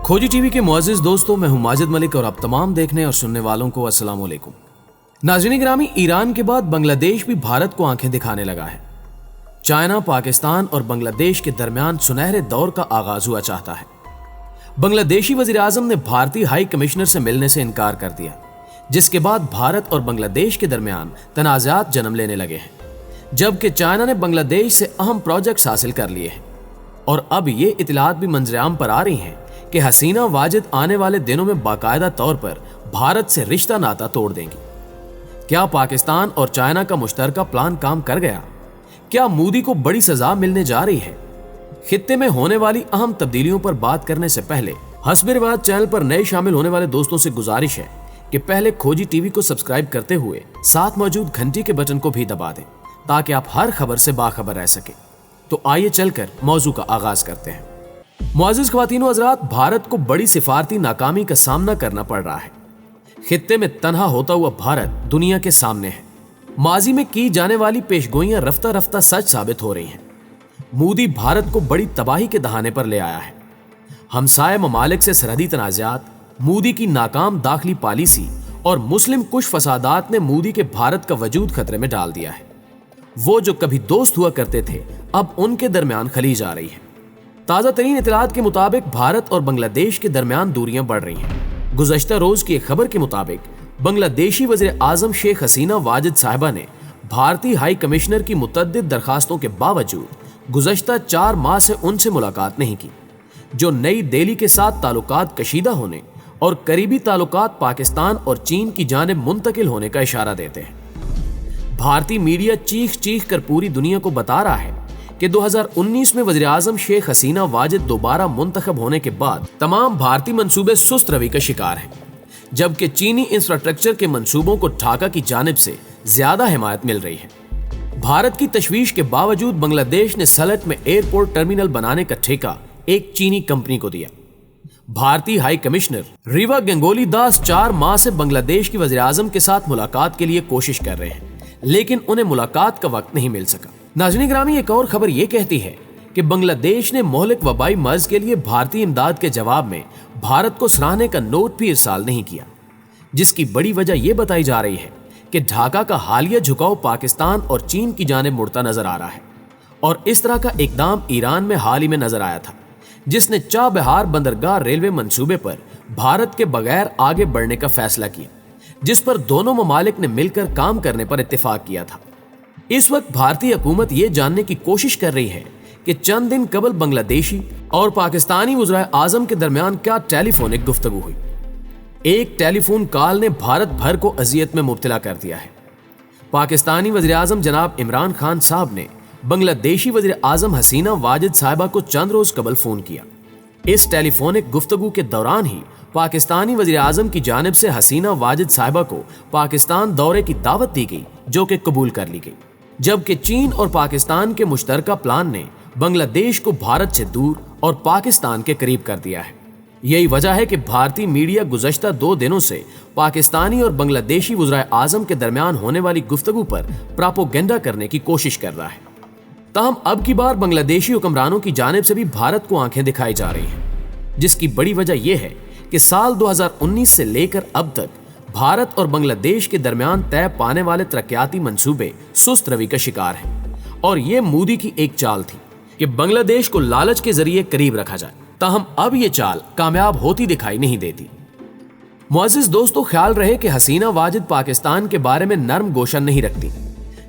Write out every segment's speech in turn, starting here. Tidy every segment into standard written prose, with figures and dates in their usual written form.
खोजी टीवी के मुअज़्ज़िज़ दोस्तों, मैं हूं माजिद मलिक और आप तमाम देखने और सुनने वालों को अस्सलाम वालेकुम। नाज़रीन गिरामी, ईरान के बाद बांग्लादेश भी भारत को आंखें दिखाने लगा है। चाइना, पाकिस्तान और बांग्लादेश के दरमियान सुनहरे दौर का आगाज हुआ चाहता है। बांग्लादेशी वज़ीर आज़म ने भारतीय हाई कमिश्नर से मिलने से इनकार कर दिया, जिसके बाद भारत और बांग्लादेश के दरमियान तनाज़ात जन्म लेने लगे हैं। जबकि चाइना ने बांग्लादेश से अहम प्रोजेक्ट्स हासिल कर लिए हैं और अब ये इतलात भी मंजरेआम पर आ रही हैं कि हसीना वाजिद आने वाले दिनों में बाकायदा तौर पर भारत से रिश्ता नाता तोड़ देंगी। क्या पाकिस्तान और चाइना का मुश्तरका प्लान काम कर गया? क्या मोदी को बड़ी सजा मिलने जा रही है? खित्ते में होने वाली अहम तब्दीलियों पर बात करने से पहले हस्बे रिवाज चैनल पर नए शामिल होने वाले दोस्तों से गुजारिश है कि पहले खोजी टीवी को सब्सक्राइब करते हुए साथ मौजूद घंटी के बटन को भी दबा दें ताकि आप हर खबर से बाखबर रह सके। तो आइए चलकर मौजू का आगाज करते हैं। मुअज़्ज़िज़ ख्वातीन व हज़रात, भारत को बड़ी सिफारती नाकामी का सामना करना पड़ रहा है। खित्ते में तन्हा होता हुआ भारत दुनिया के सामने है। माजी में की जाने वाली पेशगोइयां रफ्ता रफ्ता सच साबित हो रही हैं। मोदी भारत को बड़ी तबाही के दहाने पर ले आया है। हमसाये ममालिक से सरहदी तनाज़ात, मोदी की नाकाम दाखिली पॉलिसी और मुस्लिम कुश फसादात ने मोदी के भारत का वजूद खतरे में डाल दिया है। वो जो कभी दोस्त हुआ करते थे, अब उनके दरमियान खली जा रही है। ताज़ा तरीन इतलात के मुताबिक भारत और बांग्लादेश के दरमियान दूरियां बढ़ रही हैं। गुज़श्ता रोज की एक खबर के मुताबिक बांग्लादेशी वज़ीर आज़म शेख हसीना वाजिद साहिबा ने भारतीय हाई कमिश्नर की मुतअद्दिद दरखास्तों के बावजूद गुज़श्ता 4 माह से उनसे मुलाकात नहीं की, जो नई दिल्ली के साथ ताल्लुकात कशीदा होने और करीबी ताल्लुकात पाकिस्तान और चीन की जानिब मुंतकिल होने का इशारा देते हैं। भारतीय मीडिया चीख चीख कर पूरी दुनिया को बता रहा है कि 2019 में वज़ीर आज़म शेख हसीना वाजिद दोबारा मुंतखब होने के बाद तमाम भारतीय मंसूबे सुस्त रवि का शिकार हैं, जबकि चीनी इंफ्रास्ट्रक्चर के मंसूबों को ढाका की जानिब से ज्यादा हिमायत मिल रही है। भारत की तशवीश के बावजूद बांग्लादेश ने सलट में एयरपोर्ट टर्मिनल बनाने का ठेका एक चीनी कंपनी को दिया। भारतीय हाई कमिश्नर रीवा गंगोली दास 4 माह से बांग्लादेश की वज़ीर आज़म के साथ मुलाकात के लिए कोशिश कर रहे हैं, लेकिन उन्हें मुलाकात का वक्त नहीं मिल सका। नाज़रीन ग्रामी, एक और खबर यह कहती है कि बांग्लादेश ने मोहलिक वबाई मर्ज के लिए भारतीय इमदाद के जवाब में भारत को सराहने का नोट भी इरसाल नहीं किया, जिसकी बड़ी वजह यह बताई जा रही है कि ढाका का हालिया झुकाव पाकिस्तान और चीन की जानिब मुड़ता नजर आ रहा है। और इस तरह का इकदाम ईरान में हाल ही में नजर आया था, जिसने चाबहार बंदरगाह रेलवे मंसूबे पर भारत के बगैर आगे बढ़ने का फैसला किया, जिस पर दोनों ममालिक ने मिलकर काम करने पर इत्तेफाक किया था। इस वक्त भारतीय हुकूमत ये जानने की कोशिश कर रही है कि चंद दिन कबल बांग्लादेशी और पाकिस्तानी वज़ीर आज़म के दरमियान क्या टेलीफोनिक गुफ्तगू हुई। एक टेलीफोन कॉल ने भारत भर को अजियत में मुब्तला कर दिया है। पाकिस्तानी वज़ीर आज़म जनाब इमरान खान साहब ने बांग्लादेशी वज़ीर आज़म हसीना वाजिद साहिबा को चंद रोज कबल फोन किया। इस टेलीफोनिक गुफ्तगू के दौरान ही पाकिस्तानी वज़ीर आज़म की जानिब से हसीना वाजिद साहिबा को पाकिस्तान दौरे की दावत दी गई, जो कि कबूल कर ली गई। जबकि चीन और पाकिस्तान के मुश्तरका प्लान ने बांग्लादेश को भारत से दूर और पाकिस्तान के करीब कर दिया है। यही वजह है कि भारतीय मीडिया गुज़श्ता 2 दिनों से पाकिस्तानी और बांग्लादेशी वज़ीर आज़म के दरमियान होने वाली गुफ्तगू पर प्रोपेगेंडा करने की कोशिश कर रहा है। ताहम अब की बार बांग्लादेशी हुक्मरानों की जानिब से भी भारत को आंखें दिखाई जा रही हैं, जिसकी बड़ी वजह यह है कि साल 2019 से लेकर अब तक भारत और बांग्लादेश के दरमियान तय पाने वाले तरक्याती मंसूबे सुस्त रवि का शिकार हैं। और ये मोदी की एक चाल थी कि बांग्लादेश को लालच के जरिए करीब रखा जाए। ताहम अब ये चाल कामयाब होती दिखाई नहीं देती। मुअज़्ज़िज़ दोस्तों, ख्याल रहे कि हसीना वाजिद पाकिस्तान के बारे में नर्म गोशा नहीं रखती,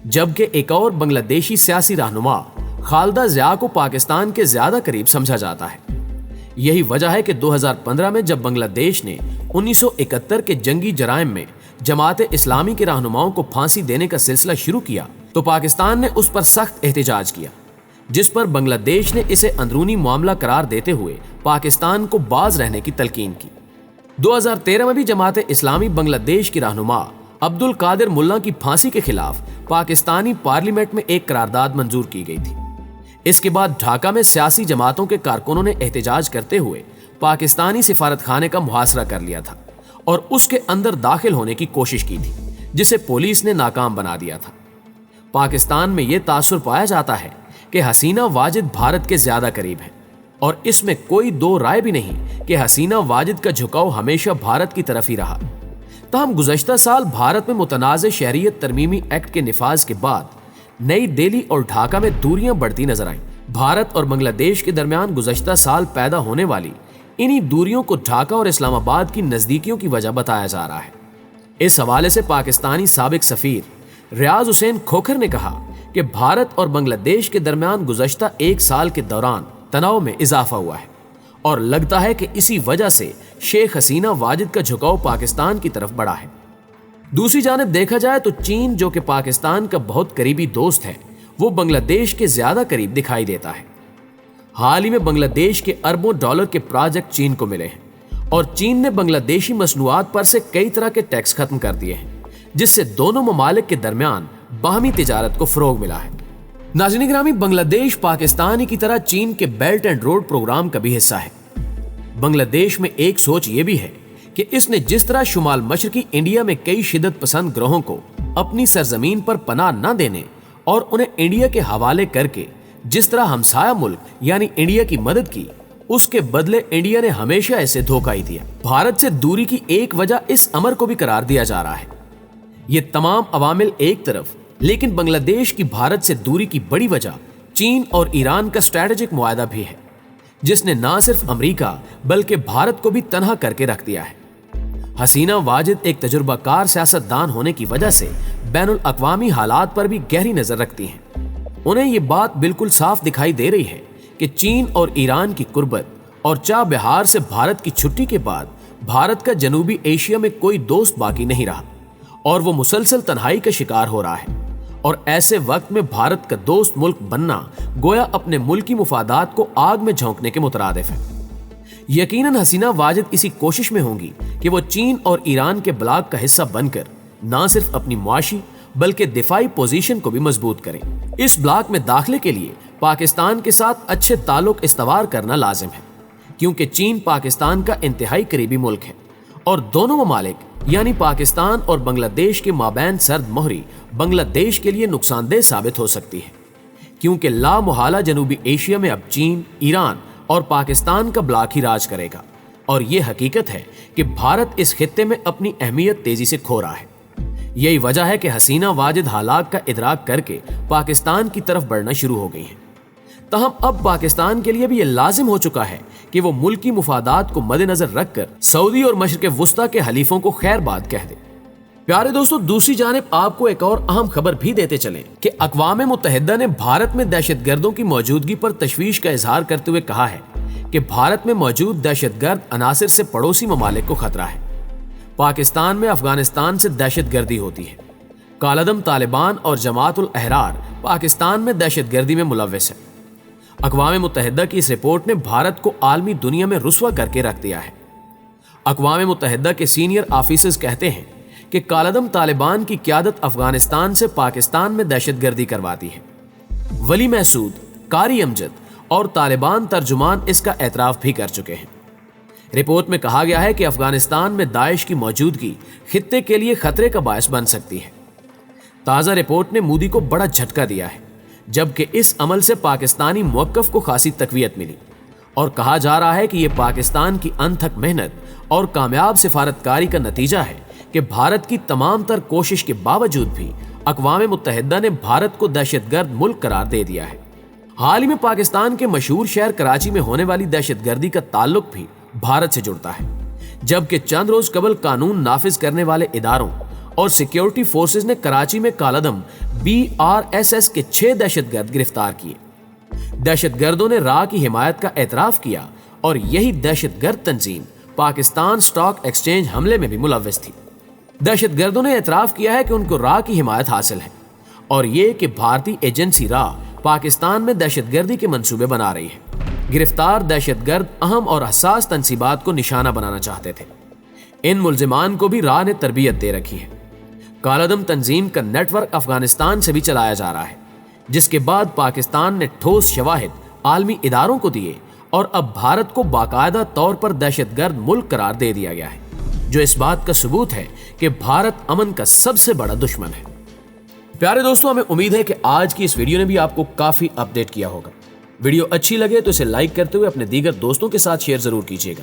जबकि एक और बांग्लादेशी सियासी रहनुमा खालिदा ज़िया को पाकिस्तान के ज्यादा करीब समझा जाता है। यही वजह है कि 2015 में जब बांग्लादेश ने 1971 के जंगी जराइम में जमात इस्लामी के रहनुमाओं को फांसी देने का सिलसिला शुरू किया, तो पाकिस्तान ने उस पर सख्त एहतजाज किया, जिस पर बांग्लादेश ने इसे अंदरूनी मामला करार देते हुए पाकिस्तान को बाज रहने की तलकीन की। 2013 में भी जमात इस्लामी बांग्लादेश की रहनुमा अब्दुल कादिर मुल्ला की फांसी के खिलाफ पाकिस्तानी पार्लियामेंट में एक करारदाद मंजूर की गई थी। इसके बाद ढाका में सियासी जमातों के कारकुनों ने एहतजाज करते हुए पाकिस्तानी सिफारत खाने का मुहासरा कर लिया था और उसके अंदर दाखिल होने की कोशिश की थी, जिसे पुलिस ने नाकाम बना दिया था। पाकिस्तान में यह तासुर पाया जाता है कि हसीना वाजिद भारत के ज्यादा करीब है اور اس میں کوئی دو رائے بھی نہیں کہ حسینہ واجد کا جھکاؤ ہمیشہ بھارت کی طرف ہی رہا۔ تاہم گزشتہ سال بھارت میں متنازع شہریت ترمیمی ایکٹ کے نفاذ کے بعد نئی دہلی اور ڈھاکہ میں دوریاں بڑھتی نظر آئیں۔ بھارت اور بنگلہ دیش کے درمیان گزشتہ سال پیدا ہونے والی انہی دوریوں کو ڈھاکہ اور اسلام آباد کی نزدیکیوں کی وجہ بتایا جا رہا ہے۔ اس حوالے سے پاکستانی سابق سفیر ریاض حسین کھوکھر نے کہا کہ بھارت اور بنگلہ دیش کے درمیان گزشتہ ایک سال کے دوران تناؤ میں اضافہ ہوا ہے اور لگتا ہے کہ اسی وجہ سے شیخ حسینہ واجد کا جھکاؤ پاکستان کی طرف بڑھا ہے۔ دوسری جانب دیکھا جائے تو چین، جو کہ پاکستان کا بہت قریبی دوست ہے، وہ بنگلہ دیش کے زیادہ قریب دکھائی دیتا ہے۔ حال ہی میں بنگلہ دیش کے اربوں ڈالر کے پروجیکٹ چین کو ملے ہیں اور چین نے بنگلہ دیشی مصنوعات پر سے کئی طرح کے ٹیکس ختم کر دیے ہیں، جس سے دونوں ممالک کے درمیان باہمی تجارت کو فروغ ملا ہے۔ ناظرین گرامی، بنگلہ دیش پاکستان ہی کی طرح چین کے بیلٹ اینڈ روڈ پروگرام کا بھی حصہ ہے۔ بنگلہ دیش میں ایک سوچ یہ بھی ہے کہ اس نے جس طرح شمال مشرقی انڈیا میں کئی شدت پسند گروہوں کو اپنی سرزمین پر پناہ نہ دینے اور انہیں انڈیا کے حوالے کر کے جس طرح ہمسایہ ملک یعنی انڈیا کی مدد کی، اس کے بدلے انڈیا نے ہمیشہ ایسے دھوکہ ہی دیا۔ بھارت سے دوری کی ایک وجہ اس امر کو بھی قرار دیا جا رہا ہے۔ یہ تمام عوامل ایک طرف، لیکن بنگلہ دیش کی بھارت سے دوری کی بڑی وجہ چین اور ایران کا اسٹریٹجک معاہدہ بھی ہے، جس نے نہ صرف امریکہ بلکہ بھارت کو بھی تنہا کر کے رکھ دیا ہے۔ حسینہ واجد ایک تجربہ کار سیاست دان ہونے کی وجہ سے بین الاقوامی حالات پر بھی گہری نظر رکھتی ہیں۔ انہیں یہ بات بالکل صاف دکھائی دے رہی ہے کہ چین اور ایران کی قربت اور چاہ بہار سے بھارت کی چھٹی کے بعد بھارت کا جنوبی ایشیا میں کوئی دوست باقی نہیں رہا اور وہ مسلسل تنہائی کا شکار ہو رہا ہے، اور ایسے وقت میں بھارت کا دوست ملک بننا گویا اپنے ملکی مفادات کو آگ میں جھونکنے کے مترادف ہے۔ یقیناً حسینہ واجد اسی کوشش میں ہوں گی کہ وہ چین اور ایران کے بلاک کا حصہ بن کر نہ صرف اپنی معاشی بلکہ دفاعی پوزیشن کو بھی مضبوط کریں۔ اس بلاک میں داخلے کے لیے پاکستان کے ساتھ اچھے تعلق استوار کرنا لازم ہے، کیونکہ چین پاکستان کا انتہائی قریبی ملک ہے اور دونوں ممالک یعنی پاکستان اور بنگلہ دیش کے مابین سرد مہری بنگلہ دیش کے لیے نقصان دہ ثابت ہو سکتی ہے، کیونکہ لا محالہ جنوبی ایشیا میں اب چین، ایران اور پاکستان کا بلاک ہی راج کرے گا، اور یہ حقیقت ہے کہ بھارت اس خطے میں اپنی اہمیت تیزی سے کھو رہا ہے۔ یہی وجہ ہے کہ حسینہ واجد حالات کا ادراک کر کے پاکستان کی طرف بڑھنا شروع ہو گئی ہیں۔ تاہم اب پاکستان کے لیے بھی یہ لازم ہو چکا ہے کہ وہ ملکی مفادات کو مد نظر رکھ کر سعودی اور مشرق وسطیٰ کے حلیفوں کو خیر بات کہہ دے۔ پیارے دوستو، دوسری جانب آپ کو ایک اور اہم خبر بھی دیتے چلیں کہ اقوام متحدہ نے بھارت میں دہشت گردوں کی موجودگی پر تشویش کا اظہار کرتے ہوئے کہا ہے کہ بھارت میں موجود دہشت گرد عناصر سے پڑوسی ممالک کو خطرہ ہے۔ پاکستان میں افغانستان سے دہشت گردی ہوتی ہے۔ کالعدم طالبان اور جماعت الاحرار پاکستان میں دہشت گردی میں ملوث ہے۔ اقوام متحدہ کی اس رپورٹ نے بھارت کو عالمی دنیا میں رسوا کر کے رکھ دیا ہے۔ اقوام متحدہ کے سینئر آفیسرز کہتے ہیں کہ کالعدم طالبان کی قیادت افغانستان سے پاکستان میں دہشت گردی کرواتی ہے۔ ولی محسود، قاری امجد اور طالبان ترجمان اس کا اعتراف بھی کر چکے ہیں۔ رپورٹ میں کہا گیا ہے کہ افغانستان میں داعش کی موجودگی خطے کے لیے خطرے کا باعث بن سکتی ہے۔ تازہ رپورٹ نے مودی کو بڑا جھٹکا دیا ہے، جبکہ اس عمل سے پاکستانی موقف کو خاصی تقویت ملی، اور کہا جا رہا ہے کہ یہ پاکستان کی انتھک محنت اور کامیاب سفارتکاری کا نتیجہ ہے کہ بھارت کی تمام تر کوشش کے باوجود بھی اقوام متحدہ نے بھارت کو دہشت گرد ملک قرار دے دیا ہے۔ حال ہی میں پاکستان کے مشہور شہر کراچی میں ہونے والی دہشت گردی کا تعلق بھی بھارت سے جڑتا ہے، جبکہ چند روز قبل قانون نافذ کرنے والے اداروں اور سیکیورٹی فورسز نے کراچی میں کالعدم BRSS کے 6 دہشت گرد گرفتار کیے۔ دہشت گردوں نے راہ کی حمایت کا اعتراف کیا اور یہی دہشت گرد تنظیم پاکستان سٹاک ایکسچینج حملے میں بھی ملوث تھی۔ دہشت گردوں نے اعتراف کیا ہے کہ ان کو راہ کی حمایت حاصل ہے اور یہ کہ بھارتی ایجنسی راہ پاکستان میں دہشت گردی کے منصوبے بنا رہی ہے۔ گرفتار دہشت گرد اہم اور حساس تنصیبات کو نشانہ بنانا چاہتے تھے۔ ان ملزمان کو بھی راہ نے تربیت دے رکھی ہے۔ کالعدم تنظیم کا نیٹ ورک افغانستان سے بھی چلایا جا رہا ہے، جس کے بعد پاکستان نے ٹھوس شواہد عالمی اداروں کو دیے اور اب بھارت کو باقاعدہ طور پر دہشت گرد ملک قرار دے دیا گیا ہے، جو اس بات کا ثبوت ہے کہ بھارت امن کا سب سے بڑا دشمن ہے۔ پیارے دوستو، ہمیں امید ہے کہ آج کی اس ویڈیو نے بھی آپ کو کافی اپڈیٹ کیا ہوگا۔ ویڈیو اچھی لگے تو اسے لائک کرتے ہوئے اپنے دیگر دوستوں کے ساتھ شیئر ضرور کیجیے گا۔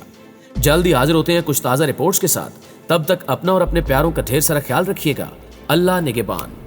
جلدی حاضر ہوتے ہیں کچھ تازہ رپورٹس کے ساتھ، تب تک اپنا اور اپنے پیاروں کا ڈھیر سارا خیال رکھیے گا۔ اللہ نگہبان۔